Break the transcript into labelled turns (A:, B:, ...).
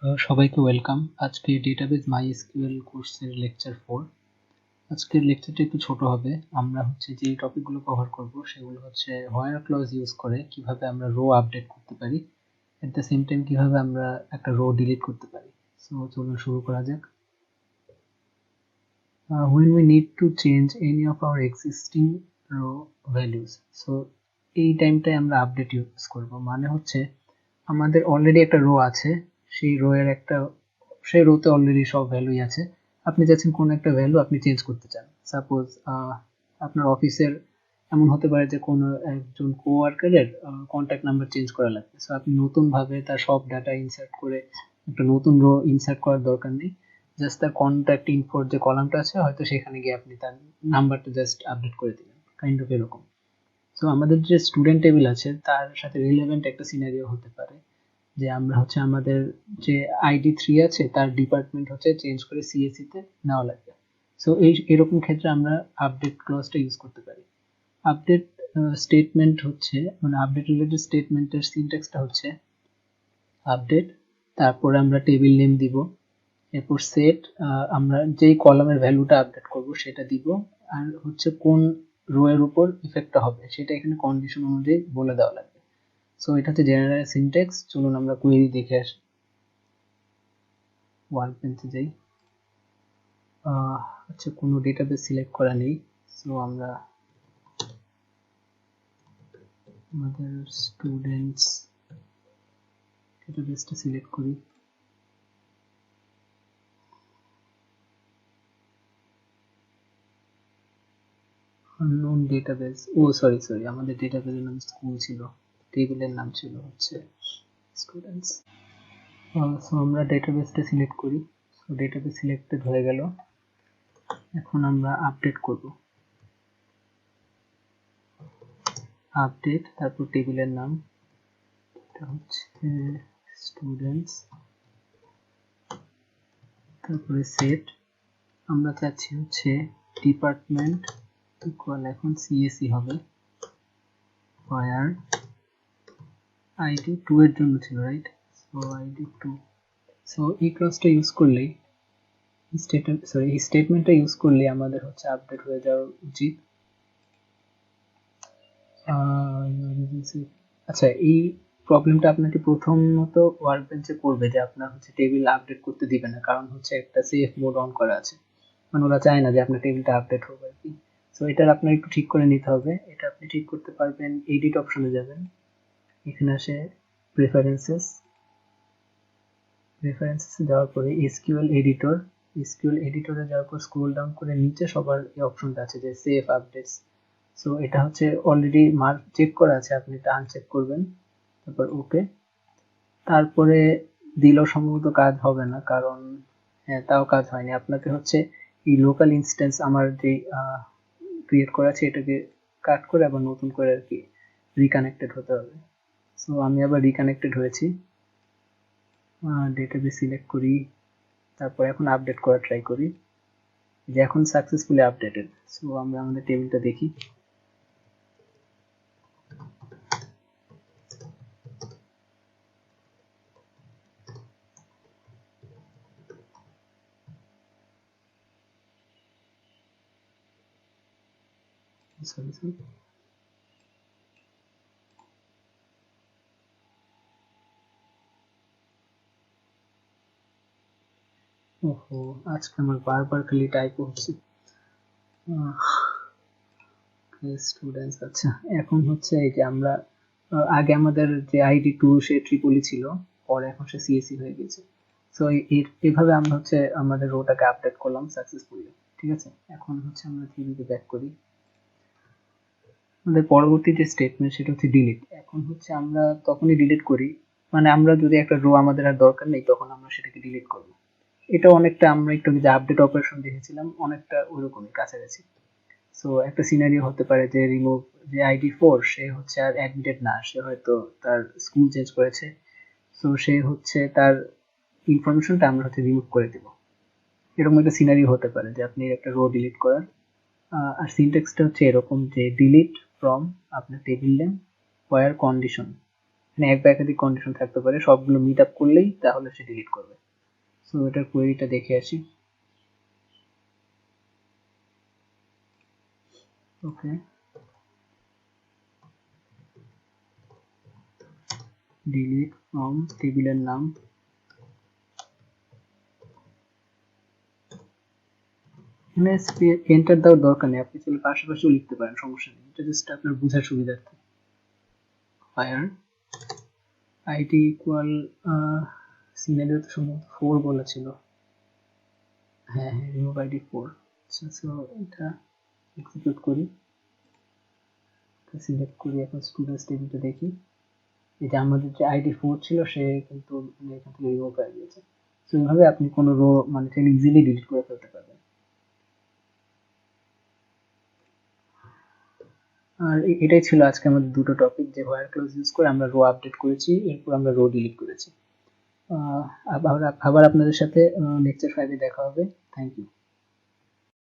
A: সবাইকে ওয়েলকাম। আজকে database MySQL কোর্সের লেকচার 4। আজকের লেকচারটা একটু ছোট হবে। আমরা যে টপিকগুলো কভার করব সেগুলো হোয়ার ক্লজ ইউজ করে কিভাবে আমরা রো আপডেট করতে পারি, এট দ্য সেম টাইম কিভাবে আমরা একটা রো ডিলিট করতে পারি। সো চলুন শুরু করা যাক। When we need to change any of our existing row values, so এই টাইমটায় আমরা আপডেট ইউজ করব। মানে আমাদের অলরেডি একটা রো আছে, সেই রোতে অলরেডি সব ভ্যালুই আছে। আপনি চাচ্ছেন কোন একটা ভ্যালু আপনি চেঞ্জ করতে চান। সাপোজ আপনার অফিসের এমন হতে পারে যে কোনো একজন কোওয়ার্কারের কন্ট্যাক্ট নাম্বার চেঞ্জ করা লাগবে। সো আপনি নতুন ভাবে তার সব ডাটা ইনসার্ট করে একটা নতুন রো ইনসার্ট করার দরকার নেই। জাস্ট তার কন্ট্যাক্ট ইনফোর যে কলামটা আছে হয়তো সেখানে গিয়ে আপনি তার নাম্বারটা জাস্ট আপডেট করে দিলেন, কাইন্ড অফ এরকম। সো আমাদের যে স্টুডেন্ট টেবিল আছে তার সাথে রিলেভেন্ট একটা সিনারিও হতে পারে যে আমরা আমাদের যে ID3 আছে তার ডিপার্টমেন্ট চেঞ্জ করে CSE তে নেওয়া লাগবে। সো এরকম ক্ষেত্রে আমরা আপডেট ক্লজটা ইউজ করতে পারি। আপডেট স্টেটমেন্ট মানে আপডেট রিলেটেড স্টেটমেন্টের সিনট্যাক্সটা আপডেট, তারপরে আমরা টেবিল নেম দিব, এরপর সেট, আমরা যেই কলামের ভ্যালুটা আপডেট করব সেটা দিব, আর কোন রো এর উপর ইফেক্টটা হবে সেটা এখানে কন্ডিশন অনুযায়ী বলে দেওয়া লাগবে। সো এটা জেনারেল সিনট্যাক্স। চলুন আমরা কোয়েরি দেখে আসি। ওয়ার্কবেঞ্চে যাই। কোনো ডেটাবেস সিলেক্ট করা নেই, সো আমরা আমাদের স্টুডেন্টস ডেটাবেসটা সিলেক্ট করি। আননোন ডেটাবেস, সরি আমাদের ডেটাবেসের নাম স্কুল ছিল, টেবিলের নাম ছিল স্টুডেন্টস। সো আমরা ডেটাবেসটা সিলেক্ট করি। সো ডেটাবেস সিলেক্টেড হয়ে গেল। এখন আমরা আপডেট করব। আপডেট, তারপর টেবিলের নাম এটা স্টুডেন্টস, তারপরে সেট, আমরা চাচ্ছি ডিপার্টমেন্ট ইকুয়াল এখন CSE হবে, where ID2 এর জন্য ছিল, রাইট? So ID2। সো এই ক্লজটা ইউজ করলেই এই স্টেটমেন্টটা ইউজ করলে আমাদের আপডেট হয়ে যাওয়া উচিত। আচ্ছা, এই প্রবলেমটা আপনাকে প্রথমত ওয়ার্কবেঞ্চে করবে যে আপনার টেবিল আপডেট করতে দিবে না, কারণ একটা সেফ মোড অন করা আছে, মানে ওরা চায় না যে আপনার টেবিলটা আপডেট হোক আর কি। সো এটার আপনার একটু ঠিক করে নিতে হবে। এটা আপনি ঠিক করতে পারবেন, এডিট অপশনে যাবেন, এখানে আসে প্রেফারেন্সেস, যাওয়ার পরে SQL এডিটরে যাওয়ার পর স্ক্রল ডাউন করে নিচে সবার এই অপশনটা আছে যে সেভ আপডেটস। সো এটা অলরেডি মার্ক চেক করা আছে, আপনি এটা আনচেক করবেন, তারপর ওকে। তারপরে দিলেও সম্ভবত কাজ হবে না, কারণ হ্যাঁ, তাও কাজ হয়নি। আপনাকে এই লোকাল ইনস্ট্যান্স আমার যে ক্রিয়েট করা আছে এটাকে কাট করে আবার নতুন করে আর কি রিকানেক্টেড হতে হবে। সো আমি আবার রিকানেক্টেড হয়েছি। ডেটাবেস সিলেক্ট করি, তারপর এখন আপডেট করা ট্রাই করি, যে এখন সাকসেসফুলি আপডেটেড। সো আমরা আমাদের টেবিলটা দেখি। সরি, ওহো, আজকে আমার বারবার খালি টাইপ হচ্ছে। স্টুডেন্টস, আচ্ছা এখন এই যে আমরা আগে আমাদের যে ID2 সে ট্রিপলি ছিল, পরে এখন সে CSE হয়ে গেছে। সো এইভাবে আমরা আমাদের রোটাকে আপডেট করলাম সাকসেসফুলি। ঠিক আছে, এখন আমরা থিওরিতে ব্যাক করি। আমাদের পরবর্তী যে স্টেটমেন্ট সেটা ডিলিট। এখন আমরা তখনই ডিলিট করি, মানে আমরা যদি একটা রো আমাদের আর দরকার নেই তখন আমরা সেটাকে ডিলিট করব। এটা অনেকটা আমরা একটু যে আপডেট অপারেশন দেখেছিলাম অনেকটা ওইরকমই কাছাকাছি। সো একটা সিনারিও হতে পারে যে রিমুভ, যে ID4 সে আর অ্যাডমিটেড না, সে হয়তো তার স্কুল চেঞ্জ করেছে। সো সে তার ইনফরমেশনটা আমরা রিমুভ করে দেব। এরকম একটা সিনারিও হতে পারে যে আপনি একটা রো ডিলিট করার। আর সিনট্যাক্সটা এরকম যে ডিলিট ফ্রম আপনার টেবিল নেম ওয়্যার কন্ডিশন। মানে এক বা একাধিক কন্ডিশন থাকতে পারে, সবগুলো মিট আপ করলেই তাহলে সে ডিলিট করবে। সো এটার কোয়েরিটা দেখে আসি। ওকে, ডিলিট ফ্রম টেবিলের নাম, এখানে এন্টার দেওয়ার দরকার নেই, আপনি চাইলে পাশাপাশিও লিখতে পারেন, সমস্যা নেই, এটা জাস্ট আপনার বোঝার সুবিধার্থে। ফায়ার আইডি ইকুয়াল সিনারিও তো সম্ভবত 4 বলা ছিল। হ্যাঁ হ্যাঁ, রিমুভ আইডি 4। আচ্ছা, সো এটা এক্সিকিউট করি, সিলেক্ট করি, এখন স্টুডেন্টস টেবিলটা দেখি। এটা আমাদের যে আইডি 4 ছিল সে কিন্তু মানে এখান থেকে রিমুভ হয়ে গিয়েছে। সো এইভাবে আপনি কোনো রো মানে চাইলে ইজিলি ডিলিট করে ফেলতে পারবেন। আর এটাই ছিল আজকে আমাদের দুটো টপিক, যে হোয়ার ক্লজ ইউজ করে আমরা রো আপডেট করেছি, এরপর আমরা রো ডিলিট করেছি। আবার আপনাদের সাথে লেকচার 5 এ দেখা হবে। Thank you.